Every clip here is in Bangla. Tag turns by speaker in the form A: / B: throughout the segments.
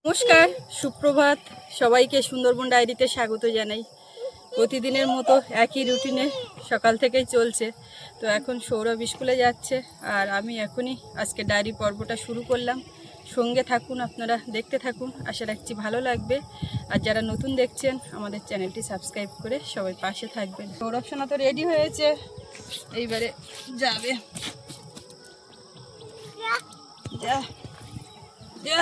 A: নমস্কার, সুপ্রভাত। সবাইকে সুন্দরবন ডায়েরিতে স্বাগত জানাই। প্রতিদিনের মতো একই রুটিনে সকাল থেকেই চলছে। তো এখন সৌরভ স্কুলে যাচ্ছে আর আমি এখনই আজকে ডায়েরি পর্বটা শুরু করলাম। সঙ্গে থাকুন, আপনারা দেখতে থাকুন, আশা রাখছি ভালো লাগবে। আর যারা নতুন দেখছেন আমাদের চ্যানেলটি সাবস্ক্রাইব করে সবাই পাশে থাকবেন। সৌরভ সোনা তো রেডি হয়েছে, এইবারে যাবে। যা যা,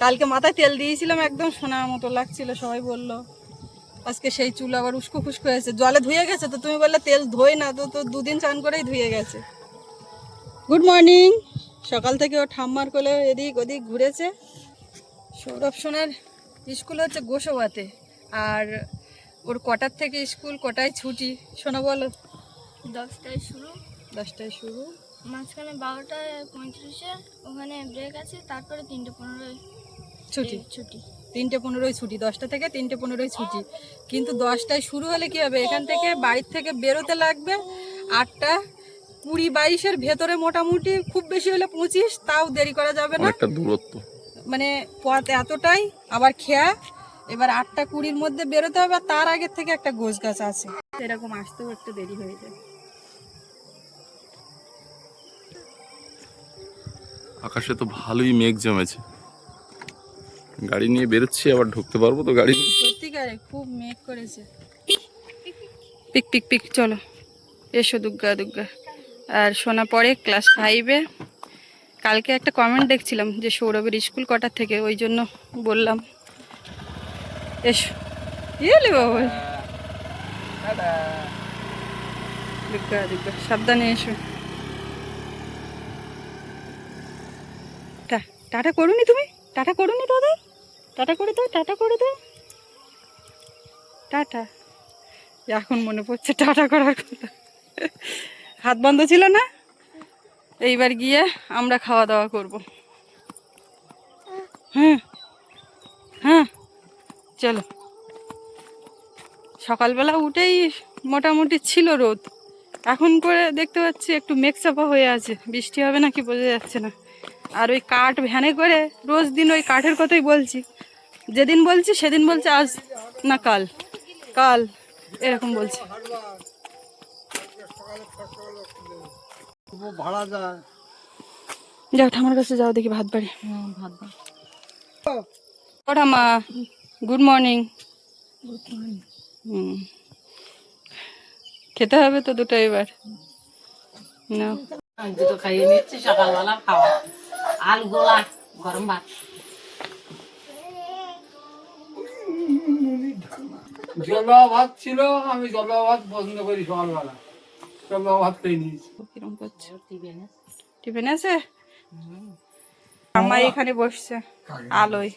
A: কালকে মাথায় তেল দিয়েছিলাম, একদম সোনার মতো লাগছিল। সবাই বললো আজকে সেই চুল আবার উস্কো খুস্কো হয়েছে, জলে ধুয়ে গেছে। তো তুমি বললে তেল ধোয় না, তো তো দুদিন চান করেই ধুয়ে গেছে। Good morning. সকাল থেকে ও ঠাম্মার কোলে এদিক ওদিক ঘুরেছে। সৌরভ সোনার স্কুল হচ্ছে গোসবাতে। আর ওর কটার থেকে স্কুল, কটায় ছুটি সোনা বলো?
B: 10টায় শুরু।
A: 10টায় শুরু,
B: মাঝখানে 12:35-এ ওখানে ব্রেক আছে, তারপরে 3:15
A: ছুটি।
B: ছুটি।
A: 3:15 ছুটি, 10টা থেকে 3:15 ছুটি। কিন্তু 10টায় শুরু হলে কি হবে, এখান থেকে বাড়ির থেকে বেরোতে লাগবে 8টা 20-22-এর ভেতরে, মোটামুটি খুব বেশি হলে 25, তাও দেরি করা যাবে না।
C: একটা দূরত্ব,
A: মানে পথ এতটাই, আবার খেয়া এবার 8টা 20-এর মধ্যে বেরোতে হবে। আর তার আগের থেকে একটা গোছ গাছ আছে, এরকম আসতেও একটু দেরি হয়ে যায়।
C: আকাশে তো ভালোই মেঘ জমেছে। গাড়ি নিয়ে বেরোচ্ছি, আবার ঢুকতে পারবো তো গাড়ি নিয়ে?
A: সত্যিকারে খুব মেঘ করেছে। পিক পিক পিক, চলো এসো দুর্গা দুর্গা। আর শোনা পড়ে ক্লাস 5-এ। কালকে একটা কমেন্ট দেখছিলাম যে সৌরভের স্কুল কটার থেকে, ওই জন্য বললাম এসো। এলে বাবা, দুর্গা দুর্গা, সাবধানে এসো। টাটা করুনি তুমি? টাটা করুনি দাদা? টাটা করে দাও, টাটা করে দাও, টাটা। এখন মনে পড়ছে টাটা করার কথা। হাত বন্ধ ছিল না? এইবার গিয়ে আমরা খাওয়া দাওয়া করব। হ্যাঁ হ্যাঁ, চলো। সকালবেলা উঠেই মোটামুটি ছিল রোদ, এখন করে দেখতে পাচ্ছি একটু মেঘচাপা হয়ে আছে, বৃষ্টি হবে নাকি বোঝা যাচ্ছে না। আর ওই কাঠ ভ্যানে করে রোজ দিন ওই কাঠের কথাই বলছি, যেদিন বলছি সেদিন বলছে আজ না কাল, কাল এরকম বলছে। যাও ঠামার কাছে যাও, দেখি ভাত বাড়ি। ও ঠামা, গুড মর্নিং। খেতে হবে তো দুটো এবার না?
D: দুটো খাইয়ে নিচ্ছি, সকালবেলা খাওয়া আলু গোলা গরম ভাত।
E: জলবা ভাত ছিল, আমি জলবা ভাত পছন্দ করি। সকালবেলা জলবা ভাত খেয়ে নিয়েছি।
A: কিরম করছে? টিফিন আছে? আমার এখানে বসছে আলোয়।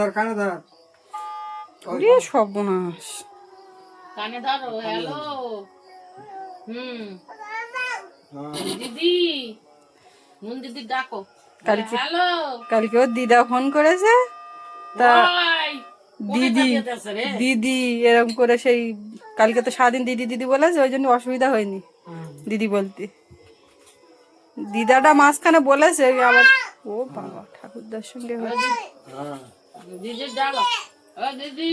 E: দরকার
A: সর্বনাশ।
D: কানে ধরো। হ্যালো, দিদি, নুন দিদি ডাকো।
A: কালকে
D: হ্যালো,
A: কালকে ওর দিদা ফোন করেছে, তা দিদি
D: রে
A: দিদি এরকম করে, সেই কালকে তো সারাদিন দিদি দিদি বলেছে, ওই জন্য অসুবিধা হয়নি দিদি বলতে। দিদাটা মাঝখানে বলেছে আবার। ও বাবা, ঠাকুরদার সঙ্গে হচ্ছে।
D: দিদি ডাকো। ও দিদি,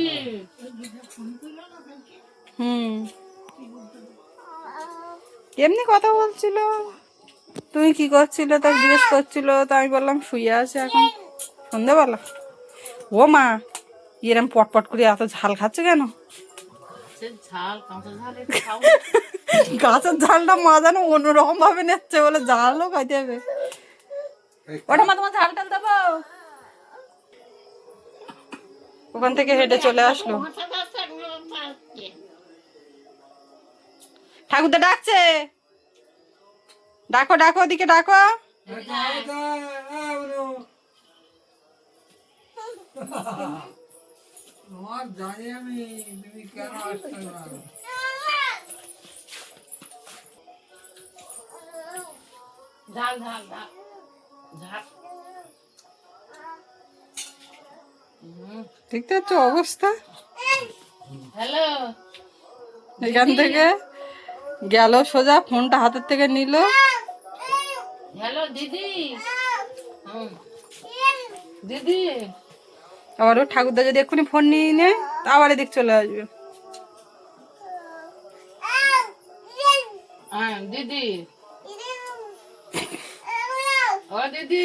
A: এমনি কথা বলছিল। তুমি কি করছিল তা জিজ্ঞেস করছিল, তা আমি বললাম শুয়ে আছে এখন সন্ধ্যাবেলা। ও মা, এরম পটপট করে এত ঝাল খাচ্ছে কেন?
D: ঝাল, কাঁচা ঝাল একটু খাও।
A: গাছের ঝালটা মা যেন অন্যরকম ভাবে নিচ্ছে, বলে ঝালও খাইতে হবে। ওটা মা, তোমার ঝাল টাল দেবো। ওখান থেকে হেঁটে চলে আসলো। ঠাকুরদা ডাকছে, ডাকো ডাকো, ওদিকে ডাকো।
E: জানি আমি তুমি কেন আসতে না।
D: ঝাল ঝাল ঝাল ঝাল।
A: দেখতে পাচ্ছ অবস্থা।
D: হ্যালো,
A: এখান থেকে গেল সোজা, ফোনটা হাতের থেকে নিল,
D: হ্যালো দিদি। হুম। দিদি।
A: আবার ও ঠাকুরদা যদি এক্ষুনি ফোন নিয়ে নেয় তা আবার এদিক চলে আসবে।
D: হ্যাঁ দিদি। ও দিদি।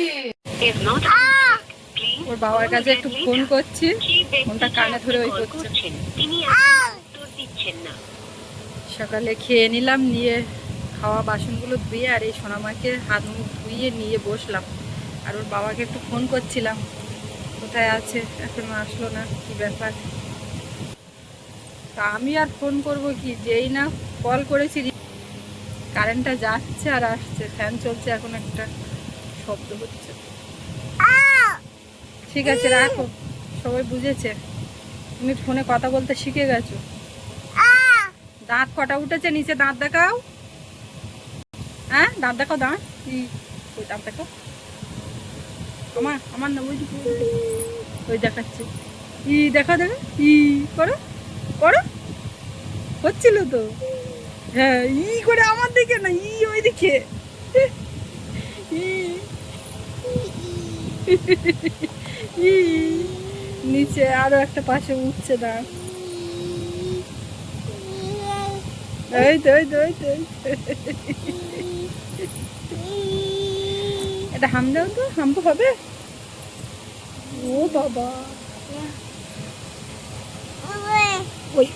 A: ওর বাবার কাছে একটু ফোন করছি, ফোনটা কানে ধরে ওই করছে। সকালে খেয়ে নিলাম, নিয়ে খাওয়া বাসনগুলো ধুয়ে আর এই সোনামাকে হাত মুখ ধুইয়ে নিয়ে বসলাম। আর ওর বাবাকে একটু ফোন করছিলাম, কোথায় আছে, এখনো আসলো না, কি ব্যাপার। তা আমি আর ফোন করব কি, যেই না কল করেছি কারেন্টটা যাচ্ছে আর আসছে, ফ্যান চলছে, এখন একটা শব্দ হচ্ছে। ঠিক আছে রাখো, সবাই বুঝেছে তুমি ফোনে কথা বলতে শিখে গেছো। দাঁত কটা উঠেছে নিচে, দাঁত দেখাও। হ্যাঁ দাঁত দেখাও, দাঁত ওই দাঁত দেখাও। আমার না ওই দেখাচ্ছে, ই দেখা দেবে, ই করো করো, হচ্ছিল তো। হ্যাঁ ই করে আমার দিকে না, ই ওই দিকে। ই নিচে আরো একটা পাশে উঠছে দাঁত। এই তো এই তো এই তো এটা হাম দাও তো, হাম তো হবে। ও বাবা, ওই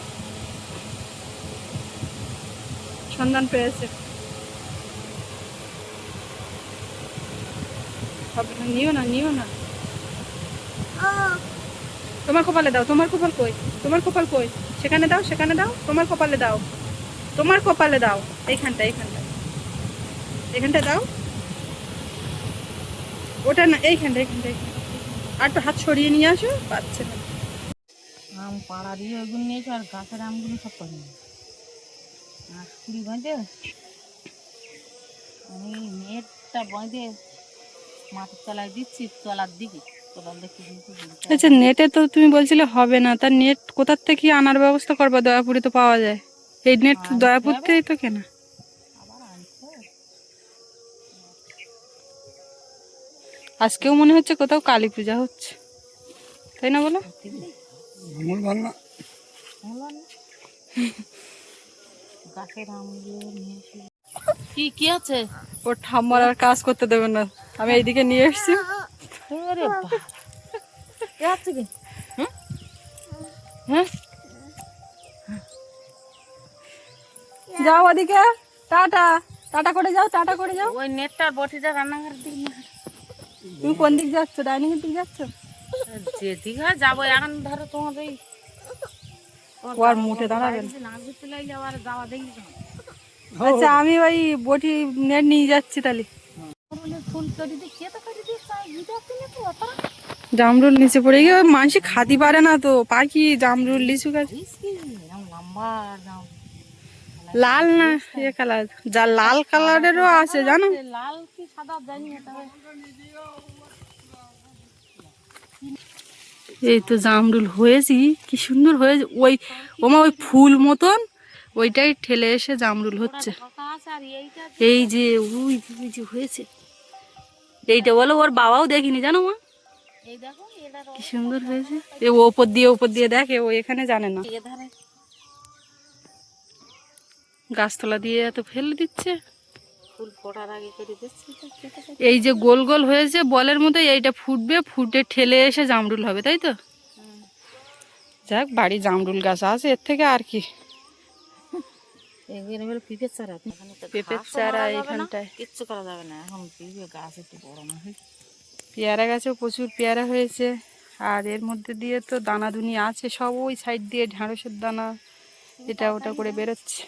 A: সন্ধান পেয়েছে। হবে না, নিও না নিও না। তোমার কপালে দাও, তোমার কপাল কই, তোমার কপাল কই, সেখানে দাও সেখানে দাও, তোমার কপালে দাও, তোমার কপালে দাও, এইখানটা এইখানটা এখানটা দাও। ওটা না, এইখানটা এইখানটা এইখানটা। আর তো হাত সরিয়ে নিয়ে আসো, পাচ্ছে না।
D: আম পাড়া দিয়ে ওইগুলো নিয়েছো আর গাছের আমগুলো সব করে নিয়ে আর কুড়ি বাঁধে আমি নেটটা বাঁধে মাটির তলায় দিচ্ছি, তলার দিকে তলার দেখতে
A: আচ্ছা নেটে তো তুমি বলছিলে হবে না, তার নেট কোথার থেকে আনার ব্যবস্থা করবা? দয়াপুরে তো পাওয়া যায়, এই নেট তো দয়াপুর থেকেই তো কেনা।
D: আবার আনতে
A: আজকেও মনে হচ্ছে কোথাও কালী পূজা হচ্ছে, তাই না বলো?
D: গাছের আমগুলো নিয়ে এসে কি কি আছে
A: ওর ঠাম্মার আর কাজ করতে দেবে না, আমি এইদিকে নিয়ে এসেছি।
D: আরে বাবা এ আছে কি হ্যাঁ
A: যাও ওদিকে, টাটা টাটা করে যাও, টাটা করে যাও।
D: ওই নেটটার বটিটা রান্নাঘরের দিকে নিয়ে আয়।
A: তুমি কোন দিক যাচ্ছ, ডাইনিং এর দিক যাচ্ছ?
D: যেদিকে যাবো এখন ধরো তোমাদের
A: ও আর মুঠে দাঁড়াবেন।
D: না ঘুরতে লাগলে আবার যাওয়া দেখি না।
A: আচ্ছা আমি ওই বটি নেট নিয়ে যাচ্ছি তাহলে।
D: ফুল করি দিয়ে খেতে করি দিয়ে
A: জামরুল নিচে পড়ে গিয়ে মানুষ খাতি পারে না তো, পাখি জামরুল লিচু গাছ।
D: লম্বা দাম
A: লাল না এ কালার, যা লাল কালারেরও আছে জানো।
D: লাল কি সাদা জানি না, তবে
A: এই তো জামরুল হয়েছি, কি সুন্দর হয়েছে। ওই ওমা ওই ফুল মতন ওইটাই ঠেলে এসে জামরুল হচ্ছে।
D: ফাঁকা আছে আর এইটা
A: এই যে ওই যে হয়েছে এইটা, বলো ওর বাবাও দেখিনি জানো মা,
D: এই দেখো এটা
A: কি সুন্দর হয়েছে। এ ওপর দিয়ে দেখে, ও এখানে জানে না।
D: এধারে
A: গাছতলা দিয়ে এত ফেলে দিচ্ছে।
D: ফুল ফোটার আগে করে দিচ্ছি
A: এই যে গোল গোল হয়েছে বলের মতো, এইটা ফুটবে, ফুটে ঠেলে এসে জামরুল হবে, তাই তো? যাক বাড়ি জামরুল গাছ আছে, এর থেকে আর কি।
D: এগুলো হলো পিঁপের চারা,
A: পেঁপের চারা এইখানটায়
D: কিচ্ছু করা যাবে না এখন, পিঁপে গাছ একটু বড় না হয়েছে।
A: পেয়ারা গাছেও প্রচুর পেয়ারা হয়েছে। আর এর মধ্যে দিয়ে তো দানা দুনি আছে সব, ওই সাইড দিয়ে ঢ্যাঁড়সের দানা এটা ওটা করে বেরোচ্ছে,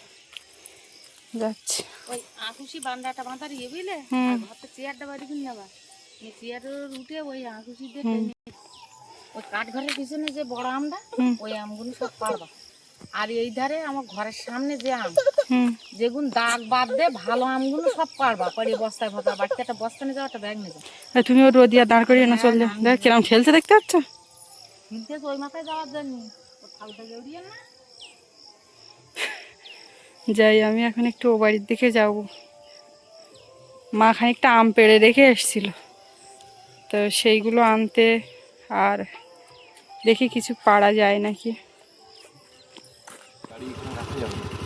A: যাচ্ছে।
D: ওই আঁকুশি বান্দাটা বাঁধার ইয়ে বুঝলে, ঘরটা চেয়ারটা বাড়ি কিনে নেবা, এই চেয়ারের উঠে ওই আঁকুশি দিয়ে টেনে ওই কাঠঘরের পিছনে যে বড় আমটা, ওই আমগুলো সব পারবা। আর এই ধারে আমার ঘরের সামনে যে আম, যেগুলো দাগ বাদ দে ভালো আমগুলো সব পারবা, পরে বস্তায় ভরা, বাড়িতে একটা বস্তা নিয়ে যাও, একটা ব্যাগ নিয়ে যাও।
A: তুমি ও রোদিয়া দাঁড় করিয়ে না চললে, দেখ কিরম খেলছে দেখতে পাচ্ছ।
D: কিন্তু ওই মাথায় যাওয়ার জন্য ওর খালটা জড়িয়ে না।
A: যাই আমি এখন একটু ও বাড়ির দিকে যাব, মা খানিকটা আম পেড়ে রেখে এসেছিল, তো সেইগুলো আনতে, আর দেখি কিছু পারা যায় নাকি।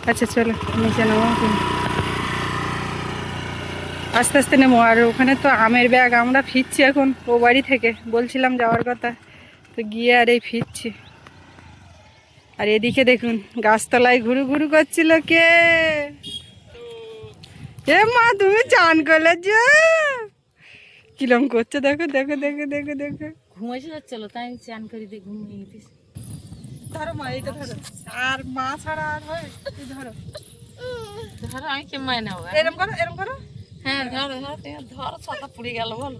A: আচ্ছা চলো নিচে নামো, আস্তে আস্তে নেবো। আর ওখানে তো আমের ব্যাগ, আমরা ফিরছি এখন ও বাড়ি থেকে, বলছিলাম যাওয়ার কথা, তো গিয়ে আর এই ফিরছি। আর এদিকে দেখুন গাছতলায় ঘুরু ঘুরু করছিল কে, এ মা তুমি চান করলে যে কিরম করছে, দেখো দেখো দেখো দেখো দেখো।
D: ঘুমাইছে যাচ্ছিল, তাই আমি চান করি দিয়ে ঘুমিয়ে গেছি।
A: ধরো মা, এইটা ধরো, আর মা ছাড়া আর হয়, তুই ধরো।
D: ধরো আমি কেমন নেবো,
A: এরম করো এরম করো।
D: হ্যাঁ ধরো ধরো ধরো, ছাতা পুড়ে গেল বলো।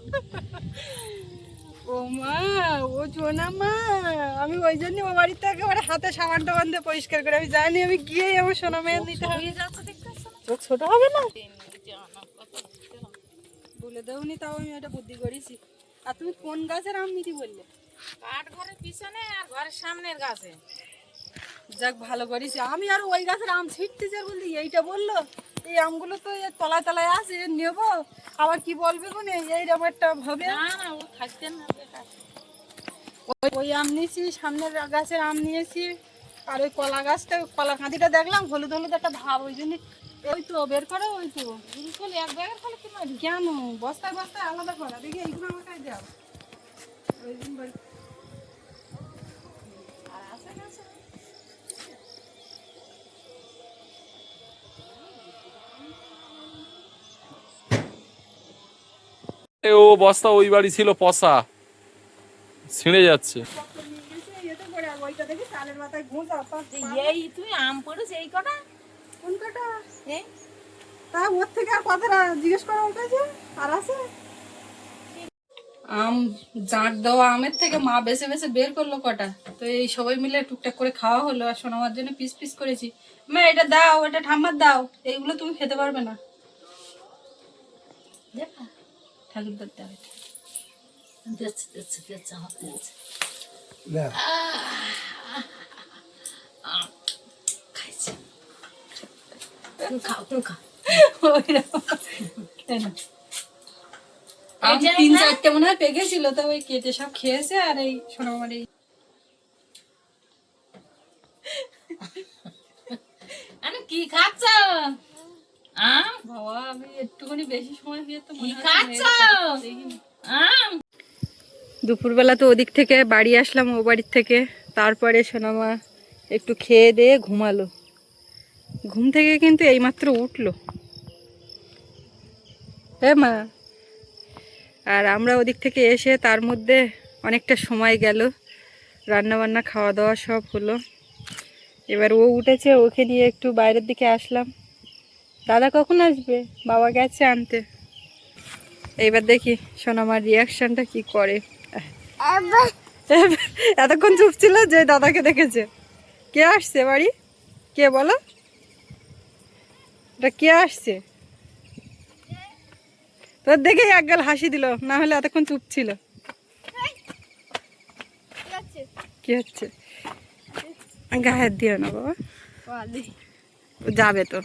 A: ও মা, ও জোনা মা, আমি ওই জন্য ও বাড়িতে একেবারে হাতে সাবান টাবান দিয়ে পরিষ্কার করে, আমি জানি আমি গিয়েই আমার সোনা মেয়ে নিতে হবে। চোখ ছোট হবে না, বলে দেওনি, তাও আমি এটা বুদ্ধি করেছি। আর তুমি কোন গাছের আম নিতে বললে?
D: কাঠ ঘরের পিছনে আর ঘরের সামনের গাছে।
A: যাক ভালো করেছি, আমি আর ওই গাছের আম ছিটতে যার বলতে এইটা বললো, এই আমগুলো তো এর তলায় তলায় আছে, নেবো আবার কি বলবে কোনে, এইরকম একটা ভাবে।
D: না না, ও থাকতে না,
A: ওই আম নিয়েছি, সামনের গাছের আম নিয়েছি, আর ওই কলা গাছটা, কলা কাঁদিটা দেখলাম হলুদ হলুদ একটা ভাব, ওই জন্য ওই তো বের করো, ওই তো
D: বিলকুল এক ব্যাগের ফলে কি মারি।
A: কেন বস্তায় বস্তায় আলাদা করা, দেখি এইগুলো আমার কাছে দাও। ওই দিন
D: আর আছে গাছে।
C: ও বস্তা ওই বাড়ি ছিল, পচা ছিঁড়ে যাচ্ছে।
A: ইয়েতে করে, আর ওইটা দেখি চালের মাথায় ঘুঁচা।
D: এই তুমি আম পড়েছে এই কটা,
A: কোন কাটা?
D: এই
A: তা ওর থেকে আর কথাটা জিজ্ঞেস করা ওর কাছে আর আছে? আম জাঁট দেওয়া আমের থেকে মা বেছে বেছে বের করলো কটা, তো এই সবাই মিলে টুকটাক করে খাওয়া হলো। আর সোনামার জন্য পিস পিস করেছি। মা এটা দাও, এটা ঠাম্মার দাও, এইগুলো তুমি খেতে পারবে না, ঠাকুরদার দাও এটা।
D: দিচ্ছে দিচ্ছে দিচ্ছে আমার দিচ্ছে। খাইছে, তুমি খাও তুমি খাও।
A: আম তিন চারটে মনে হয় পেকেছিল, তো ওই কেটে সব খেয়েছে। আর এই সোনামার এই
D: আমি কি খাচ্ছ আম
A: বাবা, আমি একটুখানি বেশি সময় দিয়ে তো
D: কি খাচ্ছ আম।
A: দুপুরবেলা তো ওদিক থেকে বাড়ি আসলাম, ও বাড়ির থেকে। তারপরে সোনামা একটু খেয়ে দিয়ে ঘুমালো। ঘুম থেকে কিন্তু এইমাত্র উঠলো, হ্যাঁ মা। আর আমরা ওদিক থেকে এসে তার মধ্যে অনেকটা সময় গেল, রান্না বান্না খাওয়া দাওয়া সব হলো। এবার ও উঠেছে, ওকে নিয়ে একটু বাইরের দিকে আসলাম। দাদা কখন আসবে? বাবা গেছে আনতে। এইবার দেখি সোনামার রিয়াকশনটা কি করে। এতক্ষণ চুপ ছিল যে দাদাকে দেখেছে। কে আসছে বাড়ি? কে বলো? এটা কে আসছে? তোর দেখে এক গাল হাসি দিল, না হলে এতক্ষণ চুপ ছিল। কি হচ্ছে? গায়ে হাত দিও না বাবা, ও যাবে তো।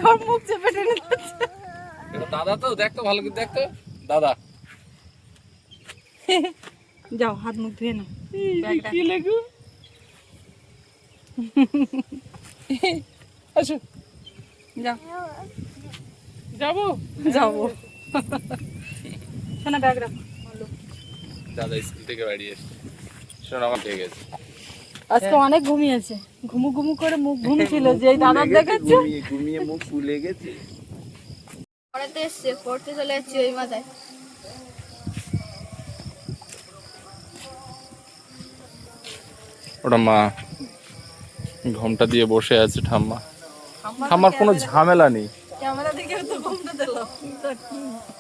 A: ওর মুখ চেপে টেনে ধরছে।
C: দাদা তো দেখতো, ভালো করে দেখতো দাদা।
A: যাও হাত মুখ ধুয়ে নাও,
C: কি লেগু আসো,
A: যাও
C: যাবো
A: যাবো। শোনা ব্যাগ রাখো।
C: দাদা স্কুল থেকে বাড়ি এসে শোনা আমার ঠিক আছে।
A: আজকে অনেক ঘুমিয়েছে, ঘুমু ঘুমু করে মুখ ঘুম ছিল, যেই দাদার দেখেছে
C: ঘুমিয়ে মুখ ফুলে গেছে।
B: পড়াতে এসছে, পড়তে চলে যাচ্ছি ওই মাথায়।
C: ওটা মা ঘুমটা দিয়ে বসে আছে ঠাম্মা। ঠাম্মার কোনো ঝামেলা নেই,
A: ক্যামেরা দেখে তো ঘুমটা দিল।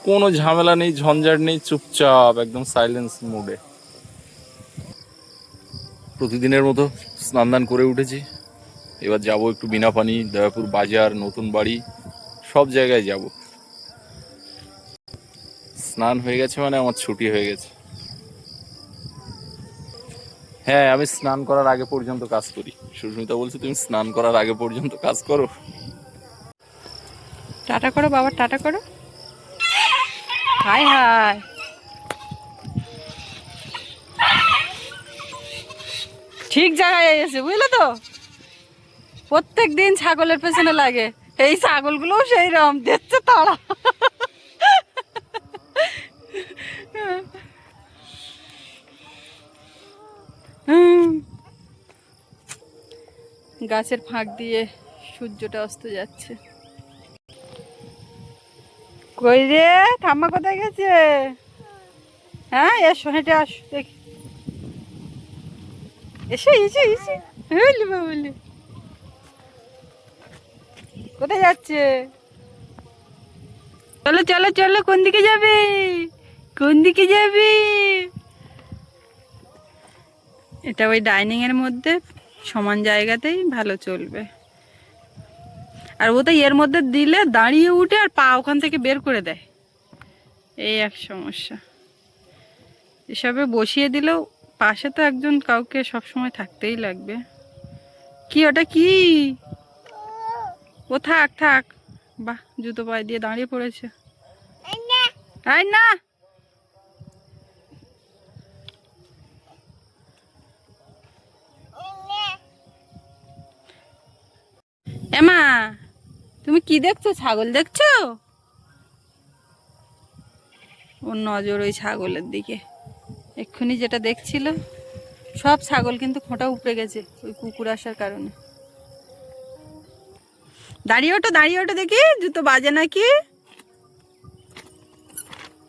C: কোনো ঝামেলা নেই, ঝঞ্ঝাট নেই, চুপচাপ একদম সাইলেন্স মুডে। প্রতিদিনের মতো স্নান দান করে উঠেছি। এবার যাব একটু বিনাপানি, দয়াপুর বাজার, নতুন বাড়ি, সব জায়গায় যাব। স্নান হয়ে গেছে মানে আমার ছুটি হয়ে গেছে। হ্যাঁ, আমি স্নান করার আগে পর্যন্ত কাজ করি। সুস্মিতা বলছে তুমি স্নান করার আগে পর্যন্ত কাজ করো।
A: টাটা করো বাবা, টাটা করো। High high. ঠিক জায়গায় এসে, বুঝলে তো? প্রত্যেক দিন ছাগলের পেছনে লাগে, এই ছাগলগুলোও সেই রকম দেখছে তারা। গাছের ফাঁক দিয়ে সূর্যটা অস্ত যাচ্ছে। কই রে ঠাম্মা কোথায় গেছে? হ্যাঁ এসো, হেঁটে আসো দেখি। এসে এসে এসে বলি কোথায় যাচ্ছে? চলো চলো চলো, কোন দিকে যাবে? কোন দিকে যাবে? এটা ওই ডাইনিং এর মধ্যে সমান জায়গাতেই ভালো চলবে। আর ও তো এর মধ্যে দিলে দাঁড়িয়ে উঠে আর পা ওখান থেকে বের করে দেয়, এই এক সমস্যা। এসবে বসিয়ে দিলেও পাশে তো একজন কাউকে সবসময় থাকতেই লাগবে। কি ওটা কি? ও থাক থাক, বাহ জুতো পায়ে দিয়ে দাঁড়িয়ে পড়েছে। আয় না, এমা তুমি কি দেখছো? ছাগল দেখছো? ওর নজর ওই ছাগলের দিকে। এক্ষুনি যেটা দেখছিল, সব ছাগল কিন্তু খোঁটা উপড়ে গেছে ওই কুকুর আসার কারণে। দাঁড়িয়ে ওঠো, দাঁড়িয়ে ওঠো দেখি, জুতো বাজে নাকি?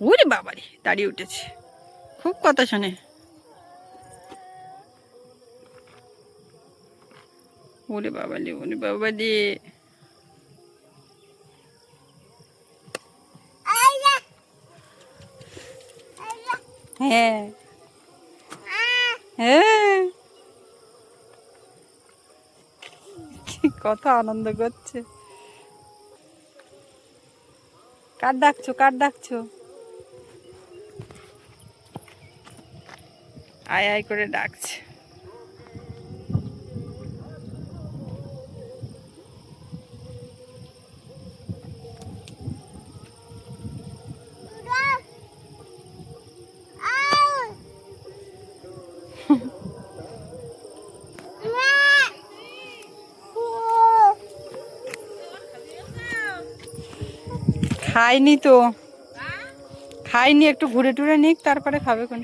A: ওরে বাবারে, দাঁড়িয়ে উঠেছে, খুব কথা শোনে। ওরে বাবালে, ওরে বাবালে। হ্যাঁ হ্যাঁ, কত আনন্দ করছে। কার ডাকছো, কার ডাকছো? আয় আয় করে ডাকছে। খাইনি তো, খাইনি, একটু ঘুরে টুরে নিক তারপরে খাবে কোন।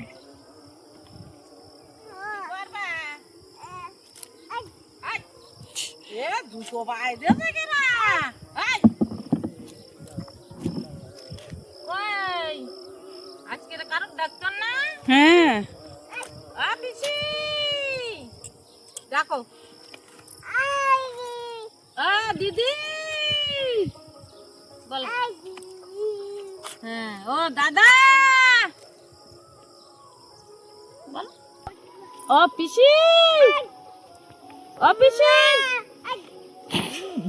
D: আজকে কারোর ডাক্তার না?
A: হ্যাঁ
D: দেখো দিদি বল। হ্যাঁ ও দাদা বল। ও পিসি, ও পিসি।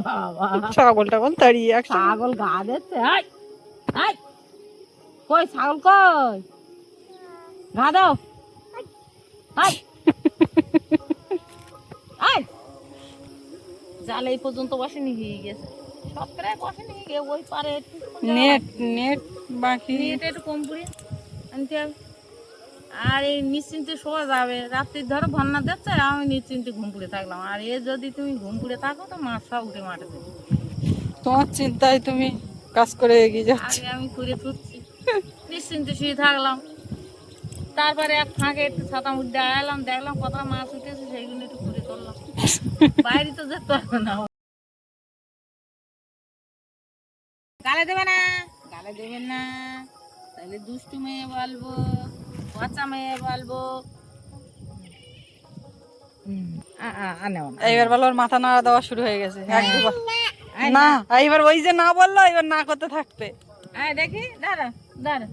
D: বাবা
A: ছাগল টাগল তাড়িয়ে
D: ছাগল গা দিচ্ছে। কই ছাগল কই? গা দাও। জালে এই পর্যন্ত বসেনি, গিয়ে গেছে সব প্রায় বসেনি, গিয়ে ওই পারে
A: নেট নেট বাকি
D: নেট একটু কম করে আনতে হবে। আর এই নিশ্চিন্তে শোয়া যাবে, রাত্রি ধরো ভন্না দিচ্ছে, আমি নিশ্চিন্তে ঘুম পুড়ে থাকলাম। আর এ যদি তুমি ঘুম পুড়ে থাকো তো মাছ সব উঠে মাঠে দেবে।
A: তোমার চিন্তায় তুমি কাজ করে এগিয়ে যাচ্ছ।
D: আগে আমি করে তুলছি, নিশ্চিন্তে শুয়ে থাকলাম। তারপরে এক ফাঁকে একটু ছাতা মুড়ে আয়ালাম, দেখলাম কত মাছ উঠেছে, সেইগুলো একটু ঘুরে তুললাম। বাইরে তো যেতে পারবে না। গালে দেবে না, গালে দেবেন না, তাহলে দুষ্টু মেয়ে বলবো, বাচ্চা মেয়ে বলবো।
A: এইবার বলো, ওর মাথা নাড়া দেওয়া শুরু হয়ে গেছে এক দুবার। না এইবার ওই যে না বললো, এবার না করতে থাকবে।
D: দেখি দাঁড়া দাঁড়া